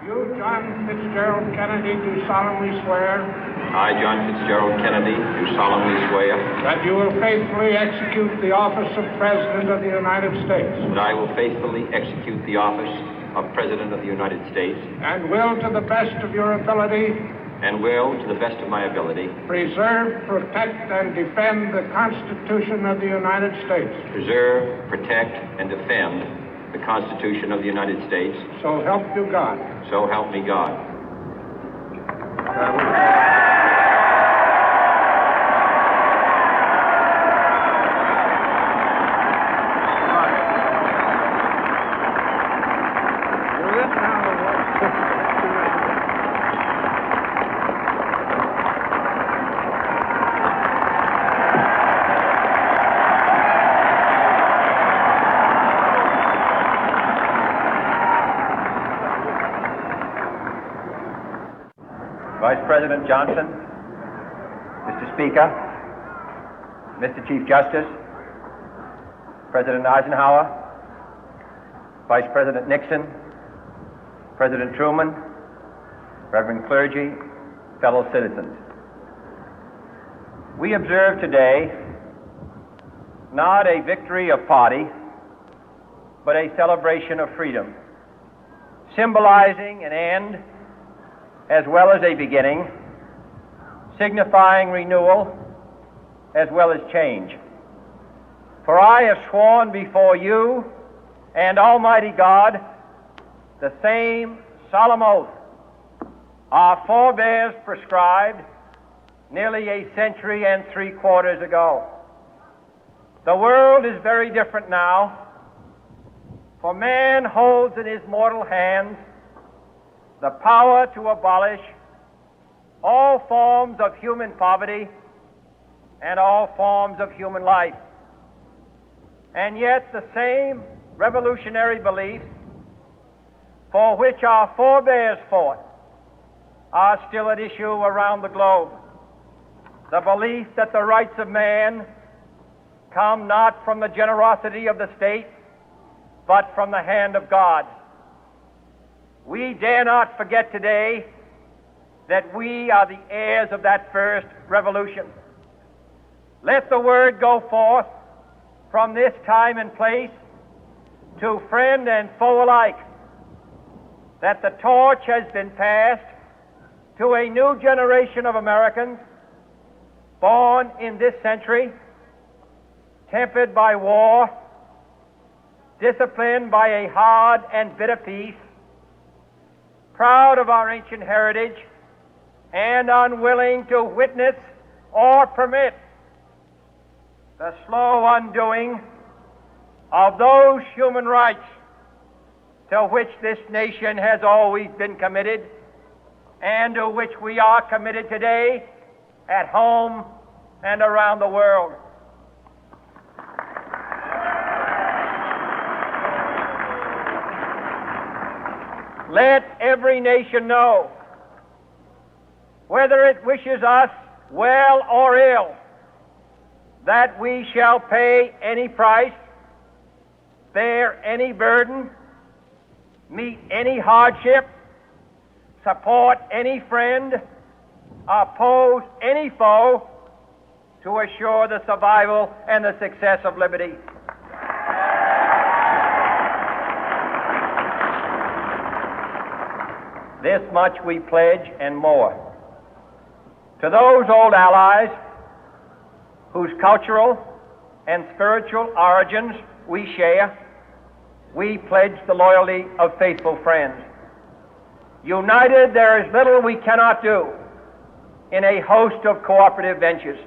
You, John Fitzgerald Kennedy, do solemnly swear. I, John Fitzgerald Kennedy, do solemnly swear. That you will faithfully execute the office of President of the United States. That I will faithfully execute the office of President of the United States. And will, to the best of your ability. And will, to the best of my ability. Preserve, protect, and defend the Constitution of the United States. Preserve, protect, and defend the Constitution of the United States. So help you God. So help me God. Vice President Johnson, Mr. Speaker, Mr. Chief Justice, President Eisenhower, Vice President Nixon, President Truman, Reverend Clergy, fellow citizens. We observe today not a victory of party, but a celebration of freedom, symbolizing an end as well as a beginning, signifying renewal as well as change. For I have sworn before you and Almighty God the same solemn oath our forebears prescribed nearly a century and 3/4 ago. The world is very different now, for man holds in his mortal hands the power to abolish all forms of human poverty and all forms of human life. And yet the same revolutionary beliefs for which our forebears fought are still at issue around the globe. The belief that the rights of man come not from the generosity of the state, but from the hand of God. We dare not forget today that we are the heirs of that first revolution. Let the word go forth from this time and place to friend and foe alike that the torch has been passed to a new generation of Americans born in this century, tempered by war, disciplined by a hard and bitter peace, proud of our ancient heritage, and unwilling to witness or permit the slow undoing of those human rights to which this nation has always been committed and to which we are committed today at home and around the world. Let every nation know, whether it wishes us well or ill, that we shall pay any price, bear any burden, meet any hardship, support any friend, oppose any foe to assure the survival and the success of liberty. This much we pledge and more. To those old allies whose cultural and spiritual origins we share, we pledge the loyalty of faithful friends. United, there is little we cannot do in a host of cooperative ventures.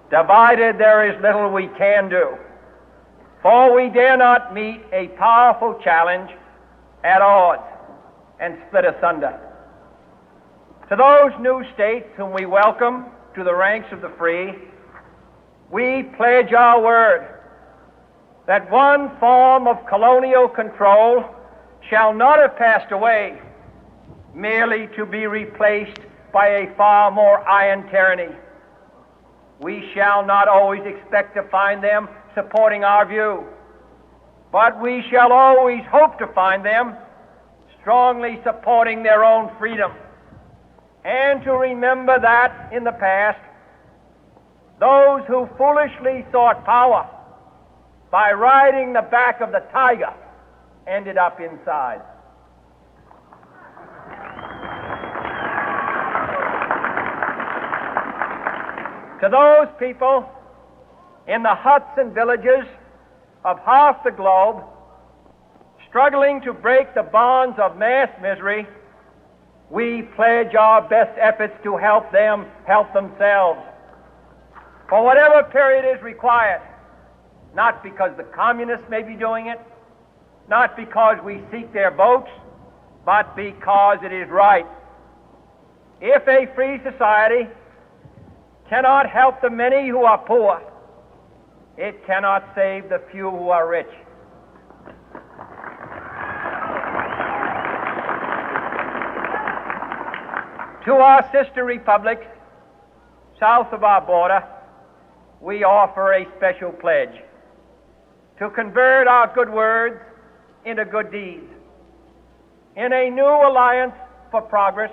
Divided, there is little we can do, for we dare not meet a powerful challenge at odds and split asunder. To those new states whom we welcome to the ranks of the free, we pledge our word that one form of colonial control shall not have passed away merely to be replaced by a far more iron tyranny. We shall not always expect to find them supporting our view, but we shall always hope to find them strongly supporting their own freedom, and to remember that in the past, those who foolishly sought power by riding the back of the tiger ended up inside. To those people in the huts and villages of half the globe struggling to break the bonds of mass misery, we pledge our best efforts to help them help themselves for whatever period is required, not because the communists may be doing it, not because we seek their votes, but because it is right. If a free society cannot help the many who are poor, it cannot save the few who are rich. To our sister republics south of our border, we offer a special pledge to convert our good words into good deeds, in a new alliance for progress,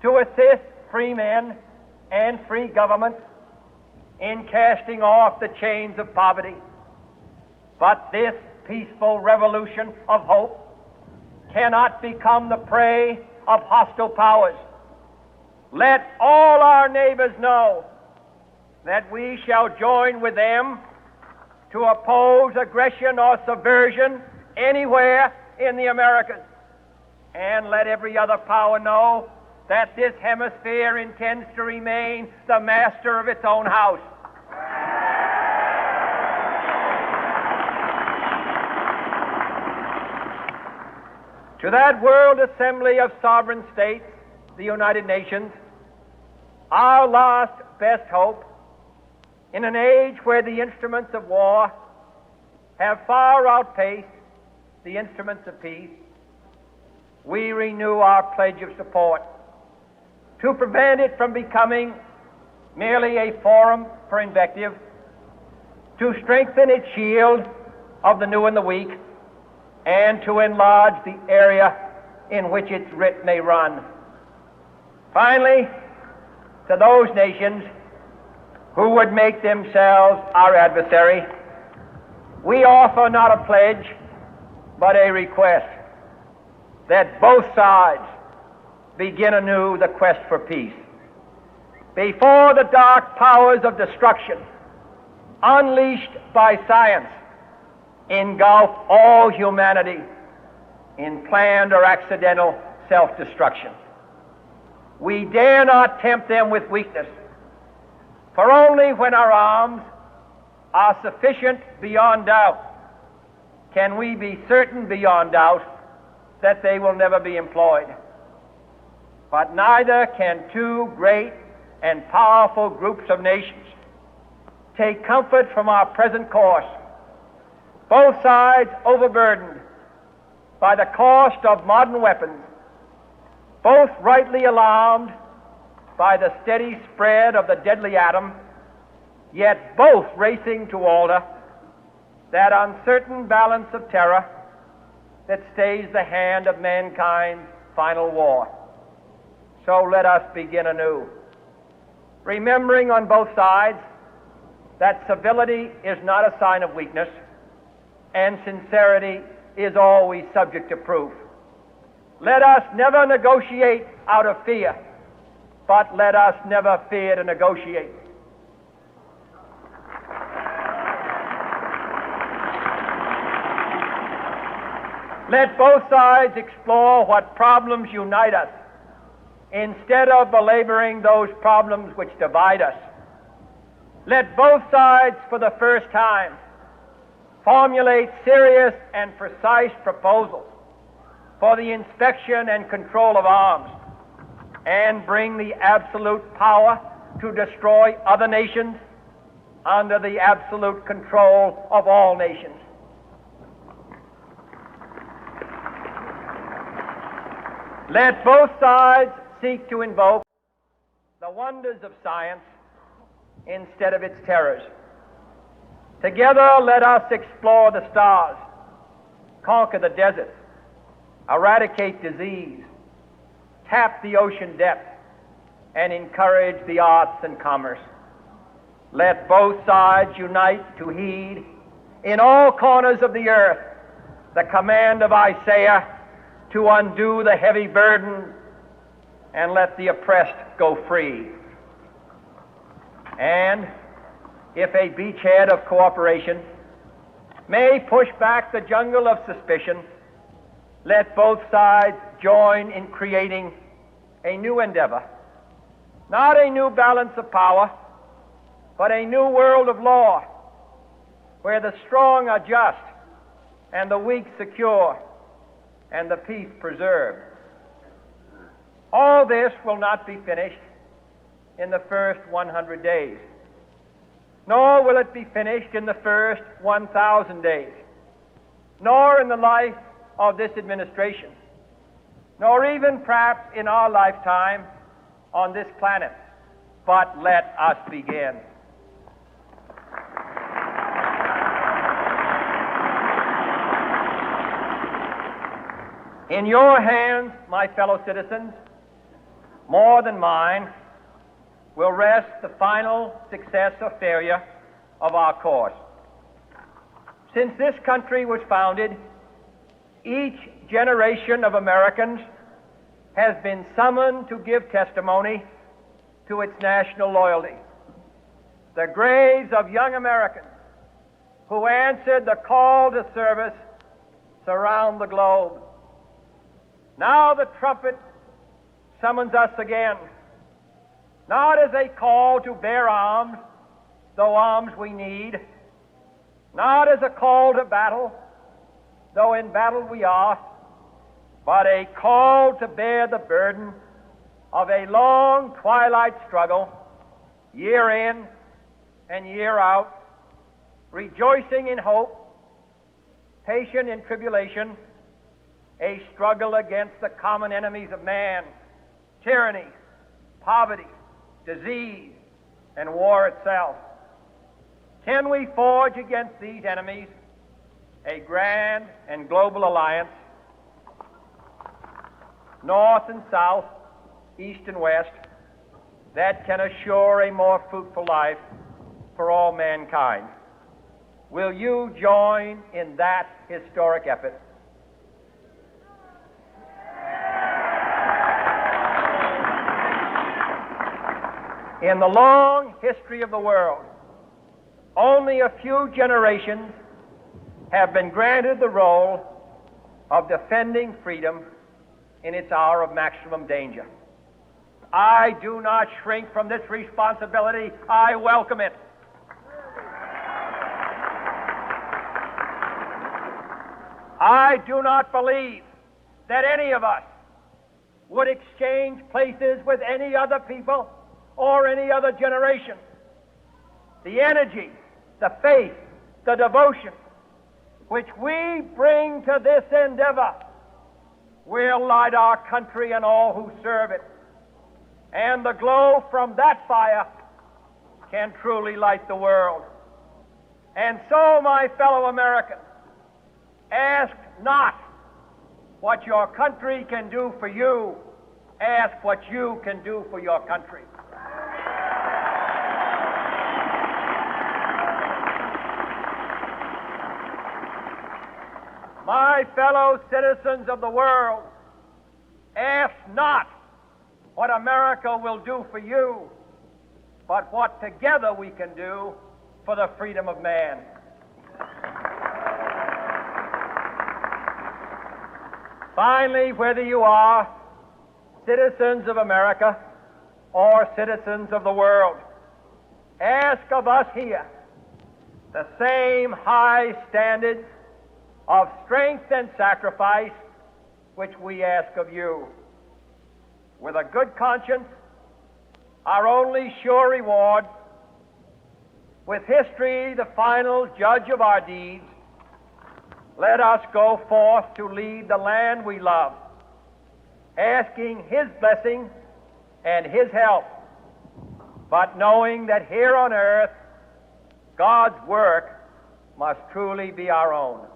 to assist free men and free governments in casting off the chains of poverty. But this peaceful revolution of hope cannot become the prey of hostile powers. Let all our neighbors know that we shall join with them to oppose aggression or subversion anywhere in the Americas. And let every other power know that this hemisphere intends to remain the master of its own house. To that World Assembly of Sovereign States, the United Nations, our last best hope, in an age where the instruments of war have far outpaced the instruments of peace, we renew our pledge of support to prevent it from becoming merely a forum for invective, to strengthen its shield of the new and the weak, and to enlarge the area in which its writ may run. Finally, to those nations who would make themselves our adversary, we offer not a pledge, but a request that both sides begin anew the quest for peace. Before the dark powers of destruction, unleashed by science, engulf all humanity in planned or accidental self-destruction, we dare not tempt them with weakness, for only when our arms are sufficient beyond doubt can we be certain beyond doubt that they will never be employed. But neither can two great and powerful groups of nations take comfort from our present course, both sides overburdened by the cost of modern weapons, both rightly alarmed by the steady spread of the deadly atom, yet both racing to alter that uncertain balance of terror that stays the hand of mankind's final war. So let us begin anew, remembering on both sides that civility is not a sign of weakness, and sincerity is always subject to proof. Let us never negotiate out of fear, but let us never fear to negotiate. Let both sides explore what problems unite us, instead of belaboring those problems which divide us. Let both sides, for the first time, formulate serious and precise proposals for the inspection and control of arms, and bring the absolute power to destroy other nations under the absolute control of all nations. Let both sides seek to invoke the wonders of science instead of its terrors. Together, let us explore the stars, conquer the deserts, eradicate disease, tap the ocean depth, and encourage the arts and commerce. Let both sides unite to heed in all corners of the earth the command of Isaiah to undo the heavy burden and let the oppressed go free. And if a beachhead of cooperation may push back the jungle of suspicion, let both sides join in creating a new endeavor, not a new balance of power, but a new world of law, where the strong are just and the weak secure and the peace preserved. All this will not be finished in the first 100 days, nor will it be finished in the first 1,000 days, nor in the life of this administration, nor even perhaps in our lifetime on this planet. But let us begin. In your hands, my fellow citizens, more than mine, will rest the final success or failure of our course. Since this country was founded, each generation of Americans has been summoned to give testimony to its national loyalty. The graves of young Americans who answered the call to service surround the globe. Now the trumpet summons us again, not as a call to bear arms, though arms we need, not as a call to battle, though in battle we are, but a call to bear the burden of a long twilight struggle, year in and year out, rejoicing in hope, patient in tribulation, a struggle against the common enemies of man, tyranny, poverty, disease, and war itself. Can we forge against these enemies a grand and global alliance, north and south, east and west, that can assure a more fruitful life for all mankind? Will you join in that historic effort? In the long history of the world, only a few generations have been granted the role of defending freedom in its hour of maximum danger. I do not shrink from this responsibility. I welcome it. I do not believe that any of us would exchange places with any other people or any other generation. The energy, the faith, the devotion which we bring to this endeavor will light our country and all who serve it. And the glow from that fire can truly light the world. And so, my fellow Americans, ask not what your country can do for you, ask what you can do for your country. My fellow citizens of the world, ask not what America will do for you, but what together we can do for the freedom of man. Finally, whether you are citizens of America or citizens of the world, ask of us here the same high standards of strength and sacrifice which we ask of you. With a good conscience, our only sure reward, with history the final judge of our deeds, let us go forth to lead the land we love, asking His blessing and His help, but knowing that here on earth God's work must truly be our own.